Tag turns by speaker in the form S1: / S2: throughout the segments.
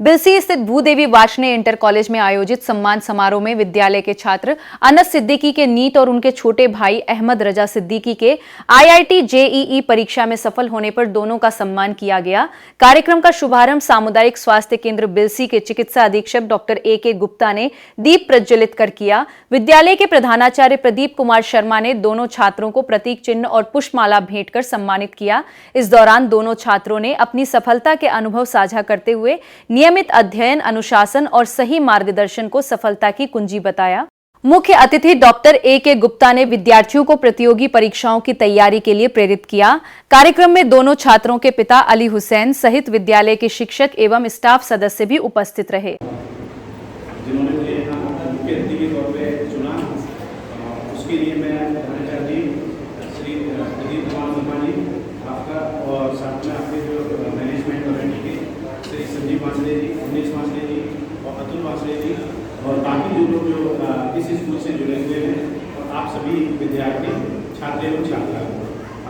S1: बिलसी स्थित Bhudevi Varshney inter college में आयोजित सम्मान समारोह में विद्यालय के छात्र अनस सिद्दीकी के नीट और उनके छोटे भाई अहमद रजा सिद्दीकी के आईआईटी जेईई परीक्षा में सफल होने पर दोनों का सम्मान किया गया। कार्यक्रम का शुभारंभ सामुदायिक स्वास्थ्य केंद्र बिलसी के चिकित्सा अधीक्षक डॉक्टर ए.के. गुप्ता ने दीप प्रज्वलित कर किया। विद्यालय के प्रधानाचार्य प्रदीप कुमार शर्मा ने दोनों छात्रों को प्रतीक चिन्ह और पुष्पमाला भेंट कर सम्मानित किया। इस दौरान दोनों छात्रों ने अपनी सफलता के अनुभव साझा करते हुए नियमित अध्ययन, अनुशासन और सही मार्गदर्शन को सफलता की कुंजी बताया। मुख्य अतिथि डॉक्टर ए.के. गुप्ता ने विद्यार्थियों को प्रतियोगी परीक्षाओं की तैयारी के लिए प्रेरित किया। कार्यक्रम में दोनों छात्रों के पिता अली हुसैन सहित विद्यालय के शिक्षक एवं स्टाफ सदस्य भी उपस्थित रहे।
S2: जिन्होंने मुझे मुख्य अतिथि के तौर पे चुना, उसके लिए मैं श्री प्रदीप कुमार शर्मा जी आपका और साथ में आपके जो मैनेजमेंट कमेटी के श्री संजीव वासले जी, अमरीश वासले जी और अतुल वासले जी और बाकी जो लोग जो इस स्कूल से जुड़े हुए हैं और आप सभी विद्यार्थी, छात्र एवं छात्रा,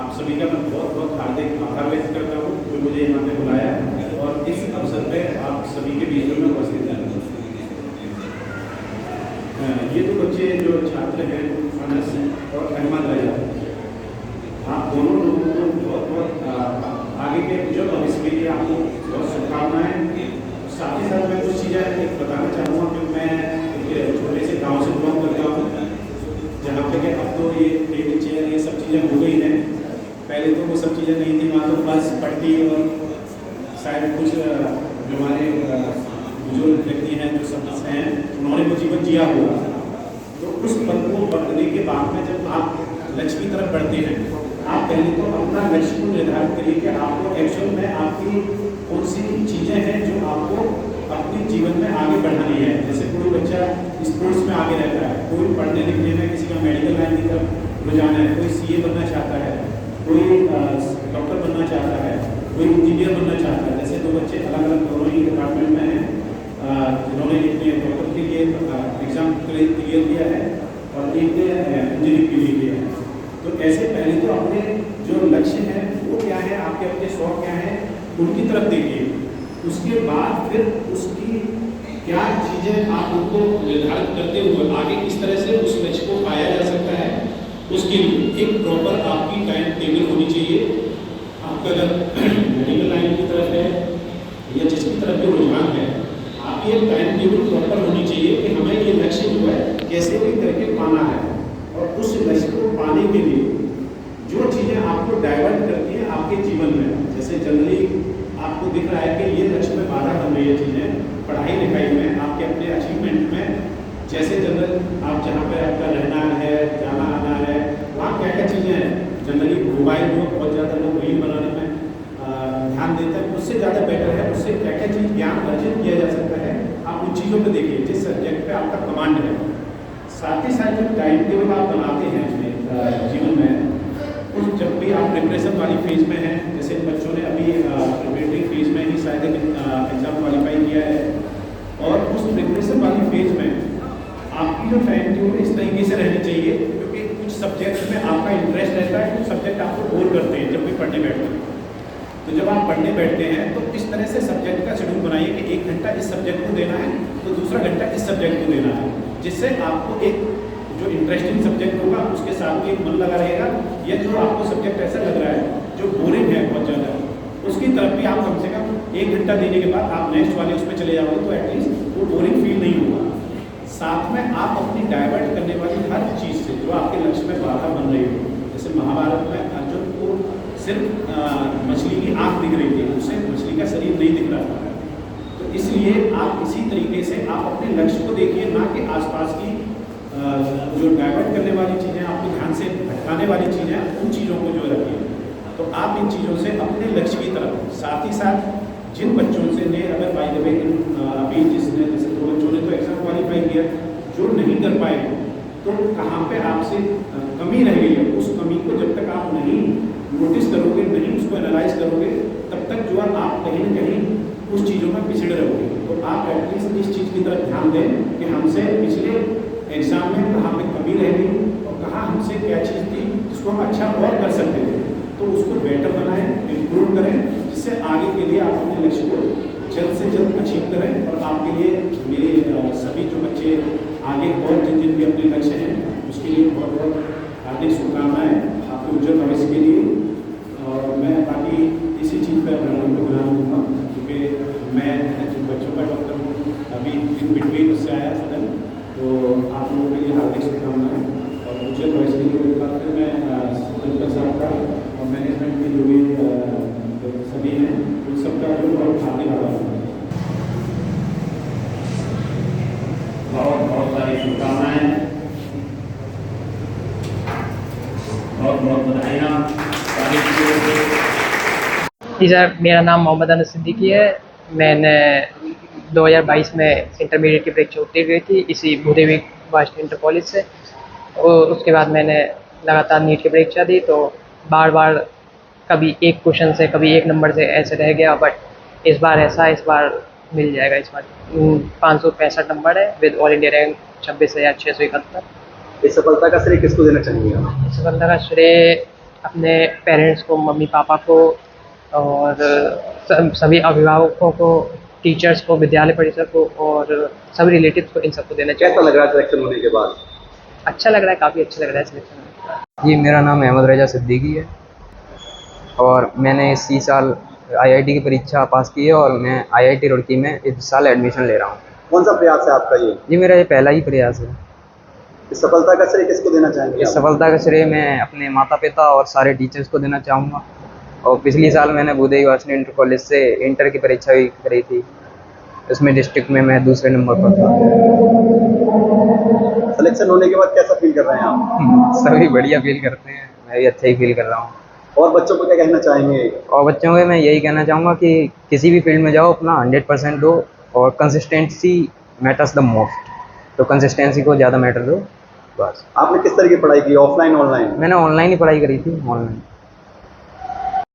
S2: आप सभी का मैं बहुत बहुत हार्दिक आभार व्यक्त करता हूँ जो मुझे यहाँ पे बुलाया और इस अवसर पर आप सभी के बीच में उपस्थित हैं। ये दो बच्चे जो छात्र हैं अनस और अहमद रजा, आप दोनों लोगों को बहुत बहुत आगे के जो भविष्य के लिए आपको बहुत शुभकामनाएं। साथ ही साथ मैं कुछ चीज़ें बताना चाहूँगा कि मैं एक छोटे से गांव से बिलोंग करता हूँ जहाँ पे कि अब तो ये टेबल चेयर ये सब चीज़ें हो गई हैं। पहले तो वो सब चीज़ें नहीं थी, वहाँ तो बस पट्टी और शायद कुछ जो हमारे बुजुर्ग व्यक्ति हैं जो सब हैं उन्होंने वो जीवन जिया हुआ। तो उस पद को बढ़ने के बाद में जब आप लक्ष्य की तरफ बढ़ते हैं, आप पहले तो अपना लक्ष्य को निर्धारित करिए कि आपको एक्चुअल में आपकी कौन सी चीज़ें हैं जो आपको अपने जीवन में आगे बढ़ानी है। जैसे कोई बच्चा स्पोर्ट्स में आगे रहता है, कोई पढ़ने लिखने में किसी का मेडिकल लाइन की तरफ रुझान है, कोई सीए बनना चाहता है, कोई डॉक्टर बनना चाहता है, कोई इंजीनियर बनना चाहता है। जैसे दो बच्चे अलग अलग दोनों ही डिपार्टमेंट में हैं, जिन्होंने एक ने डॉक्टर के लिए एग्जाम क्लियर किया है और एक ने इंजीनियरिंग के लिए किया है। तो ऐसे पहले तो अपने जो लक्ष्य है वो क्या है, आपके अपने शौक क्या है, उनकी तरफ देखिए। उसके बाद फिर उसकी क्या चीज़ें आप उनको निर्धारित करते हुए आगे किस तरह से उस लक्ष्य को पाया जा सकता है, उसके लिए एक प्रॉपर आपकी टाइम टेबल होनी चाहिए। आपका अगर मेडिकल लाइन की तरफ है या जिसकी तरफ भी रुझान है, आपकी एक टाइम टेबल प्रॉपर होनी चाहिए कि हमें ये लक्ष्य जो है कैसे भी करके पाना है। और उस लक्ष्य को पाने के लिए जो चीज़ें आपको डाइवर्ट करती हैं आपके जीवन में, जैसे जनरली आपको दिख रहा है कि ये लक्ष्य में बाधा बन रही है चीज़ें पढ़ाई लिखाई में, आपके अपने अचीवमेंट में। जैसे जनरल आप जहाँ पर आपका रहना है, जाना आना है, वहाँ क्या क्या चीज़ें हैं। जनरली मोबाइल में बहुत ज़्यादा लोग रील बनाने में ध्यान देते हैं, उससे ज़्यादा बेटर है उससे क्या क्या चीज़ ज्ञान अर्जित किया जा सकता है। आप उन चीज़ों पर देखिए जिस सब्जेक्ट पे आपका कमांड है। साथ ही साथ जब टाइम टेबल आप बनाते हैं अपने जीवन में, उस जब भी आप प्रिपरेशन वाली फेज़ में हैं, जैसे बच्चों ने अभी प्रिपरेटरी फेज़ में ही शायद एग्ज़ाम क्वालिफाई किया है, और उस प्रिपरेशन वाली फेज़ में आपकी जो टाइम टेबल इस तरीके से रहनी चाहिए, क्योंकि कुछ सब्जेक्ट में आपका इंटरेस्ट रहता है, कुछ सब्जेक्ट आपको बोर करते हैं जब भी पढ़ने बैठते हैं। तो जब आप पढ़ने बैठते हैं तो इस तरह से सब्जेक्ट का शेड्यूल बनाइए कि 1 घंटा इस सब्जेक्ट को देना है तो दूसरा घंटा इस सब्जेक्ट को देना है, जिससे आपको एक जो इंटरेस्टिंग सब्जेक्ट होगा उसके साथ भी एक मन लगा रहेगा, या जो आपको सब्जेक्ट ऐसा लग रहा है जो बोरिंग है बहुत ज़्यादा, उसकी तरफ भी आप कम से कम 1 घंटा देने के बाद आप नेक्स्ट वाले उसमें चले जाओगे तो एटलीस्ट वो बोरिंग फील नहीं होगा। साथ में आप अपनी डाइवर्ट करने वाली हर चीज़ से जो आपके लक्ष्य में बाधा बन रही हो, जैसे महाभारत में अर्जुन को सिर्फ मछली की आँख दिख रही थी, उसे मछली का शरीर नहीं दिख रहा था। तो इसलिए आप इसी तरीके से आप अपने लक्ष्य को देखिए, ना कि आसपास की जो डाइवर्ट करने वाली चीज़ें, आपको ध्यान से भटकाने वाली चीज़ें, उन चीज़ों को जो रखिए। तो आप इन चीज़ों से अपने लक्ष्य की तरफ, साथ ही साथ जिन बच्चों से ने अगर बाय द वे अभी जिसने जैसे दो बच्चों ने तो एग्जाम क्वालिफाई किया, जो नहीं कर पाए तो कहाँ पे आपसे कमी रह गई है, उस कमी को जब तक आप नहीं नोटिस करोगे, नहीं उसको एनालाइज करोगे, तब तक जो है आप कहीं ना कहीं उस चीज़ों में पिछड़े रहोगे। तो आप एटलीस्ट इस चीज़ की तरफ ध्यान दें कि हमसे पिछले एग्जाम में कहाँ पे कमी रह गई और कहाँ हमसे क्या चीज़ थी जिसको हम अच्छा और कर सकते थे, तो उसको बेटर बनाएं, इम्प्रूव करें, जिससे आगे के लिए आप अपने लक्ष्य को जल्द से जल्द अचीव करें मैं जो बच्चों का डॉक्टर हूँ, अभी इन बिटवीन उससे आया सदन, तो आप लोगों के लिए हार्दिक शुभकामनाएं। और मुझे वैसे ही बात में मैं डॉक्टर साहब का और मैनेजमेंट के जो भी सभी हैं उन सबका जो बहुत हार्दिक आभार हूँ। बहुत बहुत सारी शुभकामनाएं, बहुत बहुत बधाइयाँ।
S3: जी सर, मेरा नाम मोहम्मद अनस सिद्दीकी है। मैंने 2022 में इंटरमीडिएट की परीक्षा उत्तीर्ण हुई थी इसी भूदेवी वाशनी इंटर कॉलेज से। और उसके बाद मैंने लगातार नीट की परीक्षा दी, तो बार बार कभी एक क्वेश्चन से कभी एक नंबर से ऐसे रह गया, बट इस बार मिल जाएगा। इस बार 565 नंबर है विद ऑल इंडिया रैंक 26,671।
S4: इस सफलता का श्रेय किसको देना चाहेंगे आप?
S3: इस सफलता का श्रेय अपने पेरेंट्स को, मम्मी पापा को और सभी अभिभावकों को, टीचर्स को, विद्यालय परिसर को और सभी रिलेटिव्स को, इन सबको देना चाहिए।
S4: कैसा लग रहा है सिलेक्शन होने के बाद?
S3: अच्छा लग रहा है, काफ़ी अच्छा लग रहा है सिलेक्शन।
S5: जी, मेरा नाम अहमद रजा सिद्दीकी है और मैंने इसी साल आईआईटी की परीक्षा पास की है और मैं आईआईटी रुड़की में इस साल एडमिशन ले रहा हूँ।
S4: कौन सा प्रयास है आपका ये?
S5: जी, मेरा ये पहला ही प्रयास है।
S4: इस सफलता का श्रेय किसको देना चाहेंगे
S5: इस
S4: आप?
S5: सफलता का श्रेय मैं अपने माता पिता और सारे टीचर्स को देना चाहूँगा। और पिछली साल मैंने भूदेवी वाशनी इंटर कॉलेज से इंटर की परीक्षा भी करी थी, उसमें डिस्ट्रिक्ट में मैं दूसरे नंबर पर था।
S4: सिलेक्शन होने के बाद कैसा फील कर रहे हैं आप?
S5: सभी बढ़िया फील करते हैं, मैं भी अच्छा ही फील कर रहा हूँ।
S4: और बच्चों को क्या कहना चाहेंगे?
S5: और बच्चों को मैं यही कहना चाहूँगा कि किसी भी फील्ड में जाओ, अपना 100% दो और कंसिस्टेंसी मैटर्स द मोस्ट, तो कंसिस्टेंसी को ज़्यादा मैटर दो बस।
S4: आपने किस तरह की पढ़ाई की, ऑफलाइन ऑनलाइन?
S5: मैंने ऑनलाइन ही पढ़ाई करी थी, ऑनलाइन।